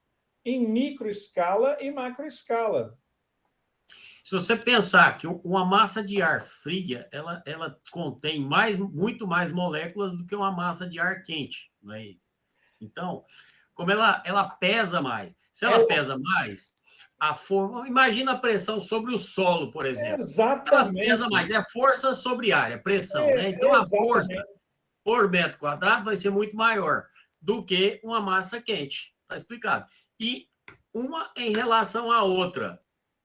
em microescala e macroescala. Se você pensar que uma massa de ar fria, ela contém muito mais moléculas do que uma massa de ar quente. Né? Então, como ela pesa mais. Se ela pesa mais, imagina a pressão sobre o solo, por exemplo. Exatamente. Ela pesa mais, é força sobre ar, é pressão. Né? Então, a força por metro quadrado vai ser muito maior do que uma massa quente. Está explicado. E uma em relação à outra.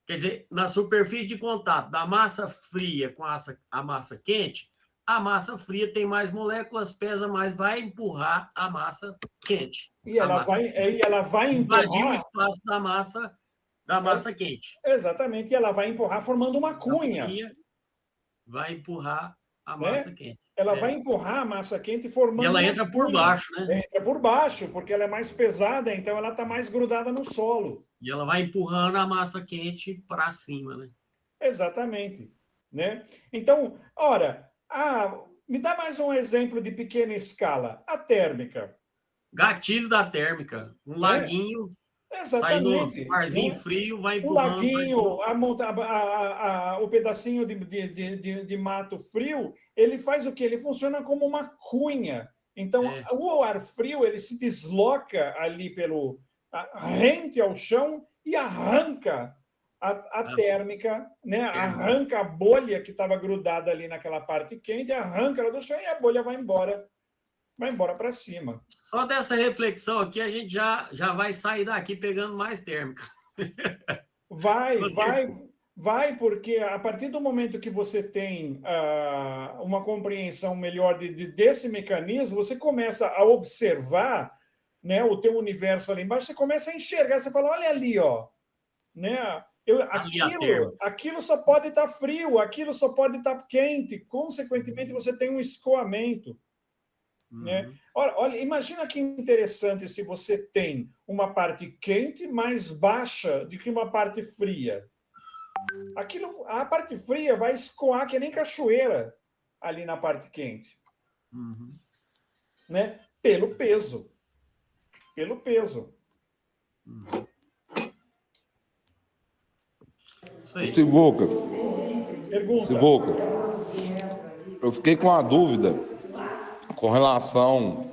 Quer dizer, na superfície de contato da massa fria com a massa quente, a massa fria tem mais moléculas, pesa mais, vai empurrar a massa quente. E ela vai empurrar... invadir o espaço da massa quente. Exatamente, e ela vai empurrar formando uma cunha. Vai empurrar a massa quente. Ela vai empurrar a massa quente formando... E ela entra por baixo, né? Entra por baixo, porque ela é mais pesada, então ela está mais grudada no solo. E ela vai empurrando a massa quente para cima, né? Exatamente. Né? Então, ora, me dá mais um exemplo de pequena escala. A térmica. Gatilho da térmica. Um laguinho... Exatamente. Sai no arzinho frio, vai empurrando. O laguinho, o pedacinho de mato frio, ele faz o quê? Ele funciona como uma cunha. Então, o ar frio, ele se desloca ali rente ao chão e arranca a térmica, né? Arranca a bolha que estava grudada ali naquela parte quente, arranca ela do chão e a bolha vai embora para cima. Só dessa reflexão aqui, a gente já vai sair daqui pegando mais térmica. Vai, porque a partir do momento que você tem uma compreensão melhor desse mecanismo, você começa a observar, né, o teu universo ali embaixo, você começa a enxergar, você fala, olha ali, ó, né? Aquilo só pode estar frio, aquilo só pode estar quente, consequentemente você tem um escoamento. Né? Olha, imagina que interessante se você tem uma parte quente mais baixa do que uma parte fria. A parte fria vai escoar que nem cachoeira ali na parte quente. Né? Pelo peso. Sivuca, Pergunta. eu fiquei com uma dúvida com relação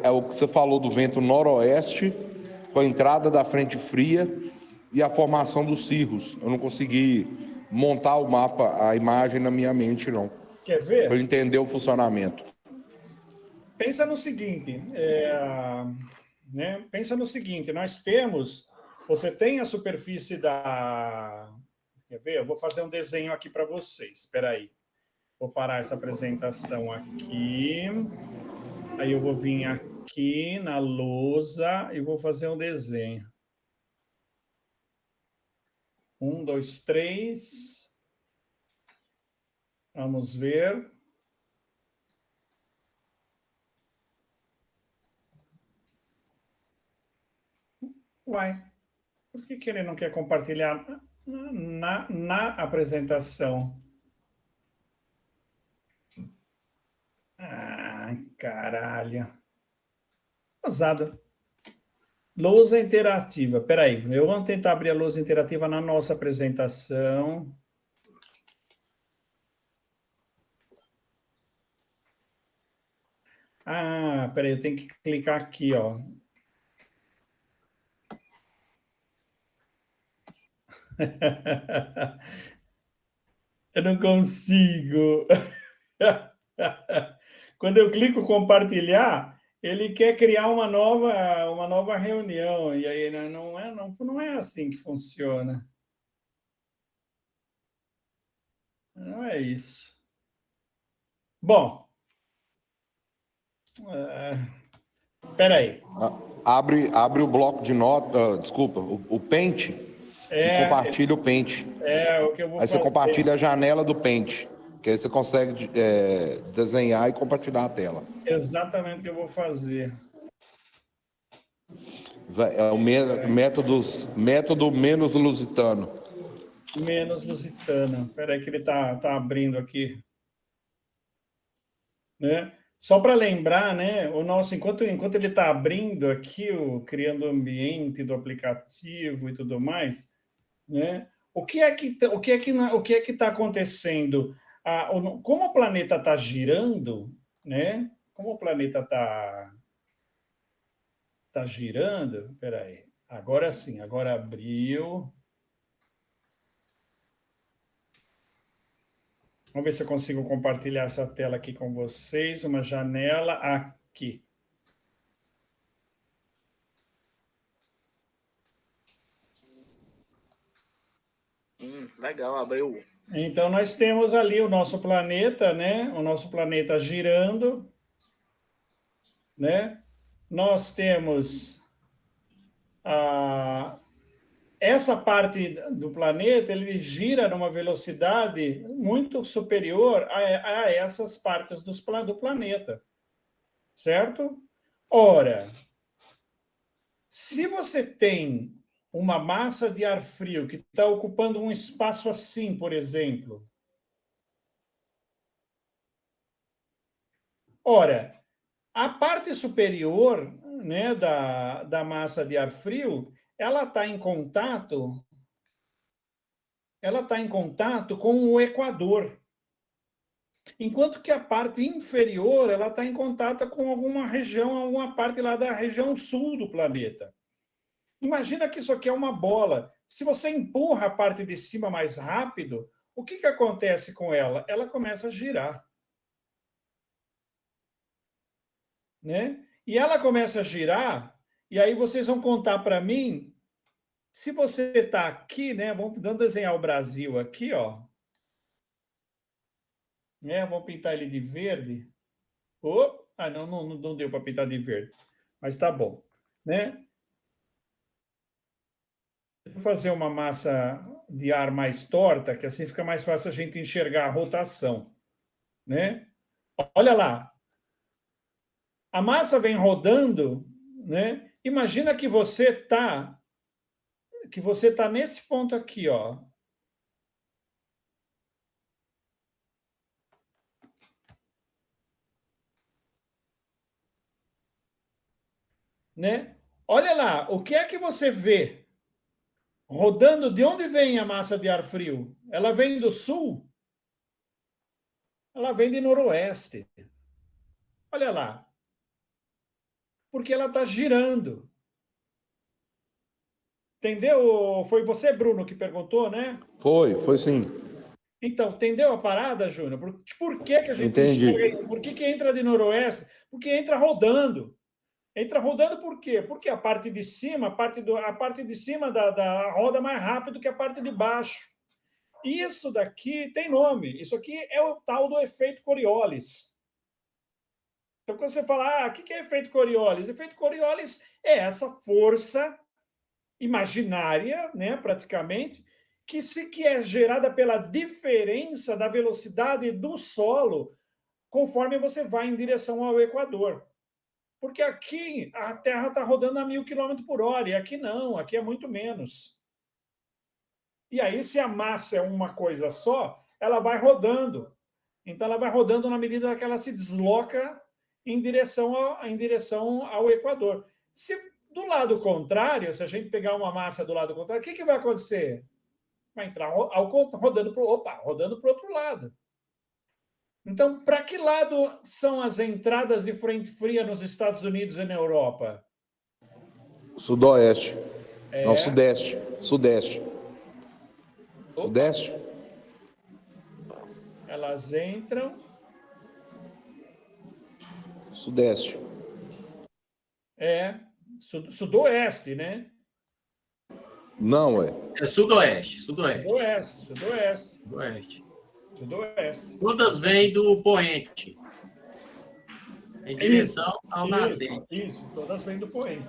ao que você falou do vento noroeste, com a entrada da frente fria e a formação dos cirros. Eu não consegui montar o mapa, a imagem na minha mente, não. Quer ver? Para entender o funcionamento. Pensa no seguinte, né? Pensa no seguinte, você tem a superfície da... Quer ver? Eu vou fazer um desenho aqui para vocês. Espera aí. Vou parar essa apresentação aqui. Aí eu vou vir aqui na lousa e vou fazer um desenho. 1, 2, 3. Vamos ver. Uai, por que ele não quer compartilhar na apresentação? Caralho. Ousado. Lousa interativa. Espera aí, eu vou tentar abrir a lousa interativa na nossa apresentação. Espera aí, eu tenho que clicar aqui, ó. Eu não consigo. Quando eu clico compartilhar, ele quer criar uma nova reunião. E aí não é assim que funciona. Não é isso. Bom. Espera aí. Abre o bloco de notas, desculpa, o Paint e compartilha o pente. É o que eu vou Aí você fazer. compartilha a janela do pente, que aí você consegue desenhar e compartilhar a tela. Exatamente o que eu vou fazer. É o método menos lusitano. Menos lusitana. Espera aí que ele tá abrindo aqui. Né? Só para lembrar, né, o nosso enquanto ele está abrindo aqui, criando o ambiente do aplicativo e tudo mais, né? O que é que está acontecendo? Como o planeta está girando, né? Como o planeta está girando, espera aí. Agora sim, agora abriu. Vamos ver se eu consigo compartilhar essa tela aqui com vocês. Uma janela aqui. Legal, abriu. Então, nós temos ali o nosso planeta, né? O nosso planeta girando, né? Nós temos essa parte do planeta, ele gira numa velocidade muito superior a essas partes do planeta, certo? Ora, se você tem uma massa de ar frio que está ocupando um espaço assim, por exemplo, ora, a parte superior, né, da massa de ar frio, ela está em contato com o Equador. Enquanto que a parte inferior, ela está em contato com alguma parte lá da região sul do planeta. Imagina que isso aqui é uma bola. Se você empurra a parte de cima mais rápido, o que acontece com ela? Ela começa a girar. Né? E ela começa a girar, e aí vocês vão contar para mim, se você está aqui, né? Vamos desenhar o Brasil aqui, ó. Né? Vamos pintar ele de verde. Não deu para pintar de verde, mas tá bom, né? Vou fazer uma massa de ar mais torta, que assim fica mais fácil a gente enxergar a rotação, né? Olha lá. A massa vem rodando, né? Imagina que você tá nesse ponto aqui, ó. Né? Olha lá, o que é que você vê rodando? De onde vem a massa de ar frio? Ela vem do sul? Ela vem de noroeste. Olha lá. Porque ela está girando. Entendeu? Foi você, Bruno, que perguntou, né? Foi sim. Então, entendeu a parada, Júnior? Por que a gente Entendi. enxerga? Por que entra de noroeste? Porque entra rodando. Entra rodando por quê? Porque a parte de cima, a parte de cima da roda mais rápido que a parte de baixo. Isso daqui tem nome. Isso aqui é o tal do efeito Coriolis. Então, quando você fala, o que é efeito Coriolis? Efeito Coriolis é essa força imaginária, né, praticamente, que é gerada pela diferença da velocidade do solo conforme você vai em direção ao Equador. Porque aqui a Terra está rodando a 1.000 km por hora, e aqui não, aqui é muito menos. E aí, se a massa é uma coisa só, ela vai rodando. Então, ela vai rodando na medida que ela se desloca em direção ao Equador. Se do lado contrário, se a gente pegar uma massa do lado contrário, o que vai acontecer? Vai entrar rodando para o outro lado. Então, para que lado são as entradas de frente fria nos Estados Unidos e na Europa? Sudoeste. Não, sudeste. Sudeste. Elas entram... Sudeste. Sudoeste, né? Não, É sudoeste. Sudoeste. Todas vêm do poente, em direção ao nascente. Isso, todas vêm do poente.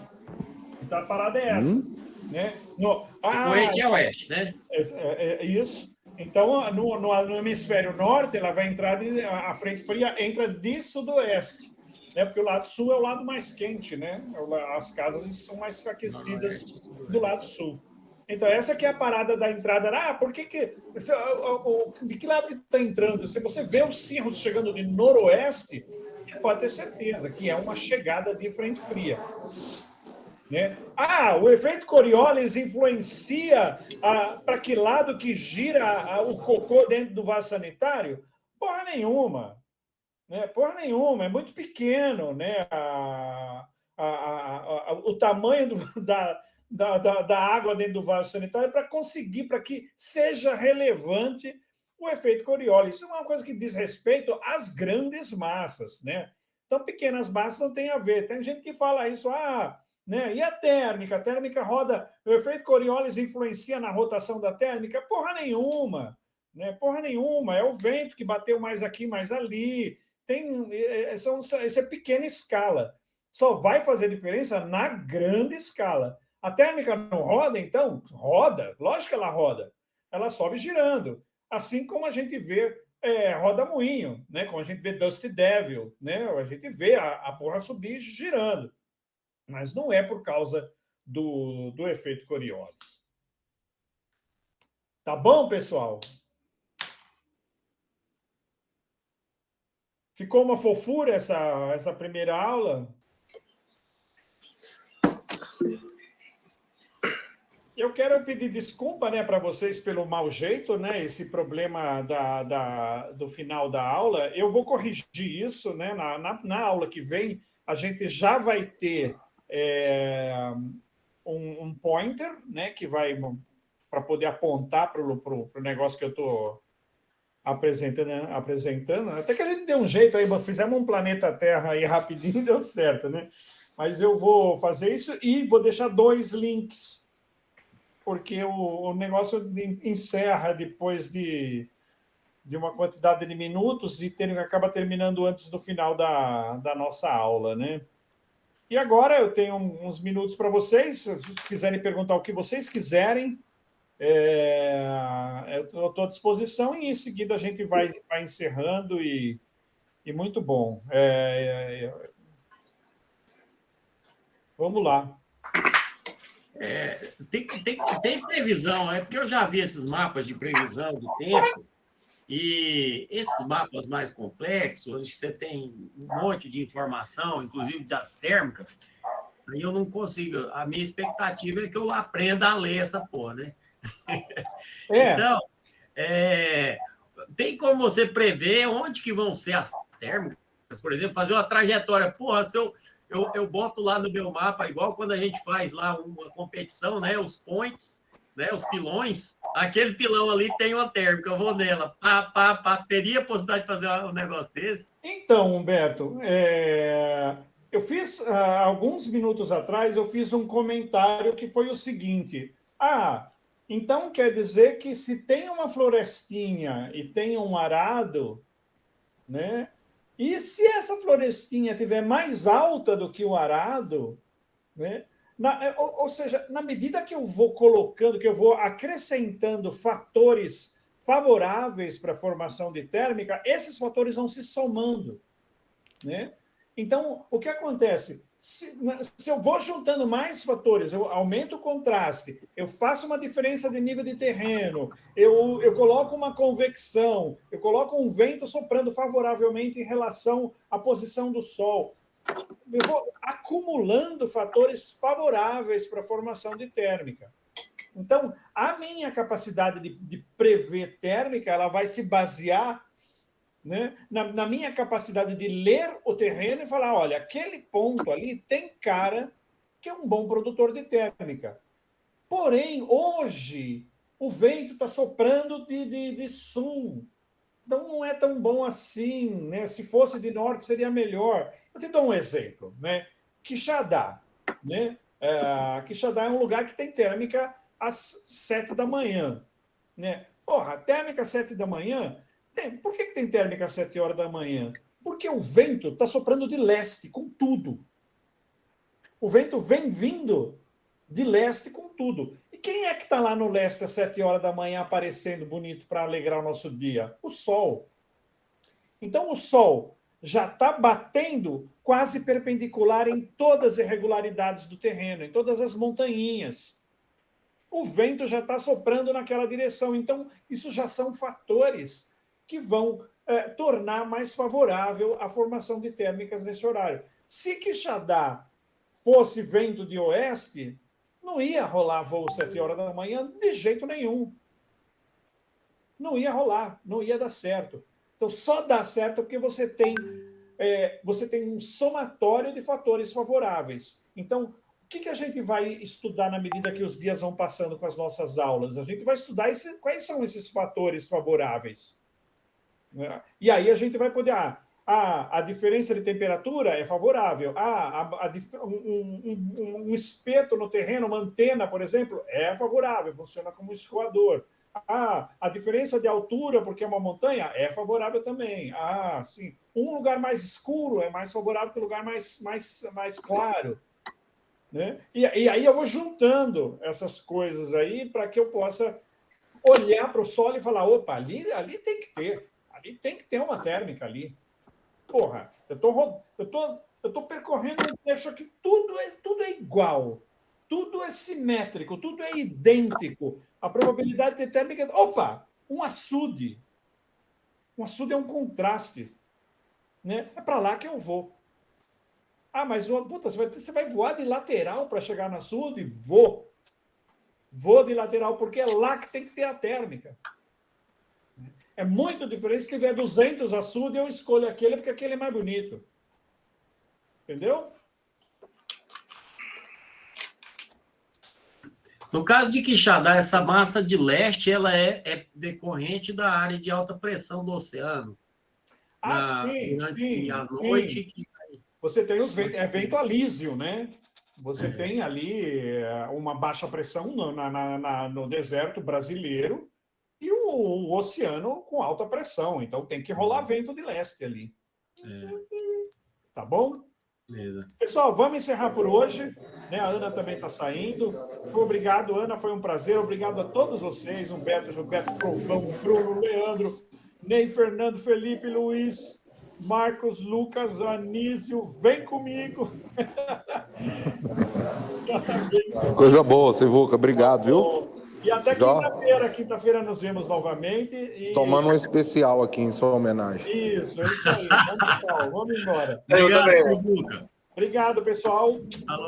Então a parada é essa. Né? O corrente é oeste, né? É isso. Então, no hemisfério norte, ela vai entrar, a frente fria entra de sudoeste, né? Porque o lado sul é o lado mais quente, né? As casas são mais aquecidas do lado sul. Então, essa aqui é a parada da entrada. Por que de que lado que está entrando? Se você vê os cirros chegando de noroeste, você pode ter certeza que é uma chegada de frente fria. Né? O efeito Coriolis influencia para que lado que gira o cocô dentro do vaso sanitário? Porra nenhuma. Né? Porra nenhuma, é muito pequeno, né? O tamanho da água dentro do vaso sanitário para que seja relevante o efeito Coriolis. Isso é uma coisa que diz respeito às grandes massas. Né? Então, pequenas massas não tem a ver. Tem gente que fala isso, né? E a térmica? A térmica roda. O efeito Coriolis influencia na rotação da térmica? Porra nenhuma. Né? Porra nenhuma. É o vento que bateu mais aqui, mais ali. Isso é pequena escala. Só vai fazer diferença na grande escala. A térmica não roda, então? Roda. Lógico que ela roda. Ela sobe girando. Assim como a gente vê roda-moinho, né? Como a gente vê Dusty Devil. Né? A gente vê a porra subir girando. Mas não é por causa do efeito Coriolis. Tá bom, pessoal? Ficou uma fofura essa primeira aula? Eu quero pedir desculpa, né, para vocês pelo mau jeito, né, esse problema do final da aula. Eu vou corrigir isso, né, na aula que vem. A gente já vai ter um pointer, né, que vai para poder apontar para o negócio que eu estou apresentando. Até que a gente deu um jeito aí, fizemos um planeta Terra aí rapidinho e deu certo, né? Mas eu vou fazer isso e vou deixar 2 links, porque o negócio encerra depois de uma quantidade de minutos e acaba terminando antes do final da nossa aula, né? E agora eu tenho uns minutos para vocês, se quiserem perguntar o que vocês quiserem, eu estou à disposição e em seguida a gente vai encerrando e muito bom. Vamos lá. Tem previsão, porque eu já vi esses mapas de previsão do tempo e esses mapas mais complexos, onde você tem um monte de informação, inclusive das térmicas, aí eu não consigo. A minha expectativa é que eu aprenda a ler essa porra, né? Então, tem como você prever onde que vão ser as térmicas? Por exemplo, fazer uma trajetória. Porra, se eu boto lá no meu mapa, igual quando a gente faz lá uma competição, né? Os points, né? Os pilões. Aquele pilão ali tem uma térmica, eu vou nela. Teria a possibilidade de fazer um negócio desse? Então, Humberto, eu fiz, alguns minutos atrás, eu fiz um comentário que foi o seguinte. Então quer dizer que se tem uma florestinha e tem um arado, né? E se essa florestinha estiver mais alta do que o arado, né? Ou seja, na medida que eu vou colocando, que eu vou acrescentando fatores favoráveis para a formação de térmica, esses fatores vão se somando, né? Então, o que acontece? Se eu vou juntando mais fatores, eu aumento o contraste, eu faço uma diferença de nível de terreno, eu coloco uma convecção, eu coloco um vento soprando favoravelmente em relação à posição do Sol, eu vou acumulando fatores favoráveis para a formação de térmica. Então, a minha capacidade de prever térmica, ela vai se basear, né, na minha capacidade de ler o terreno e falar, olha, aquele ponto ali tem cara que é um bom produtor de térmica. Porém, hoje, o vento está soprando de sul. Então, não é tão bom assim, né? Se fosse de norte, seria melhor. Eu te dou um exemplo, né? Quixadá, né? Quixadá é um lugar que tem térmica às 7 da manhã, né? Porra, térmica às 7 da manhã... Por que tem térmica às 7 horas da manhã? Porque o vento está soprando de leste, com tudo. O vento vem vindo de leste com tudo. E quem é que está lá no leste às 7 horas da manhã aparecendo bonito para alegrar o nosso dia? O Sol. Então, o Sol já está batendo quase perpendicular em todas as irregularidades do terreno, em todas as montanhinhas. O vento já está soprando naquela direção. Então, isso já são fatores que vão tornar mais favorável a formação de térmicas nesse horário. Se Quixadá fosse vento de oeste, não ia rolar voo às 7 horas da manhã de jeito nenhum. Não ia rolar, não ia dar certo. Então, só dá certo porque você tem um somatório de fatores favoráveis. Então, o que a gente vai estudar na medida que os dias vão passando com as nossas aulas? A gente vai estudar quais são esses fatores favoráveis. E aí a gente vai poder... a diferença de temperatura é favorável. Um espeto no terreno, uma antena, por exemplo, é favorável, funciona como um escoador. A diferença de altura, porque é uma montanha, é favorável também. Sim. Um lugar mais escuro é mais favorável que um lugar mais claro. Né? E aí eu vou juntando essas coisas aí para que eu possa olhar para o solo e falar, opa, ali tem que ter. Ali tem que ter uma térmica ali. Porra, eu tô percorrendo um trecho aqui, tudo é igual. Tudo é simétrico, tudo é idêntico. A probabilidade de térmica... Opa! Um açude. Um açude é um contraste. Né? É para lá que eu vou. Mas puta, você vai voar de lateral para chegar no açude? Vou. Vou de lateral, porque é lá que tem que ter a térmica. É muito diferente. Se tiver 200 açudes, eu escolho aquele, porque aquele é mais bonito. Entendeu? No caso de Quixadá, essa massa de leste, ela é decorrente da área de alta pressão do oceano. Sim. À noite. Que... Você tem os ventos, é vento alísio, né? Você tem ali uma baixa pressão no deserto brasileiro e o oceano com alta pressão. Então tem que rolar vento de leste ali. Tá bom? Beleza. Pessoal, vamos encerrar por hoje. Né? A Ana também está saindo. Obrigado, Ana, foi um prazer. Obrigado a todos vocês, Humberto, Gilberto, Provão, Bruno, Leandro, Ney, Fernando, Felipe, Luiz, Marcos, Lucas, Anísio, vem comigo. Coisa boa, Sivuca, obrigado, viu? E até quinta-feira. Quinta-feira nos vemos novamente. Tomando um especial aqui em sua homenagem. Isso, é isso aí. Vamos embora. Eu também. Obrigado, pessoal.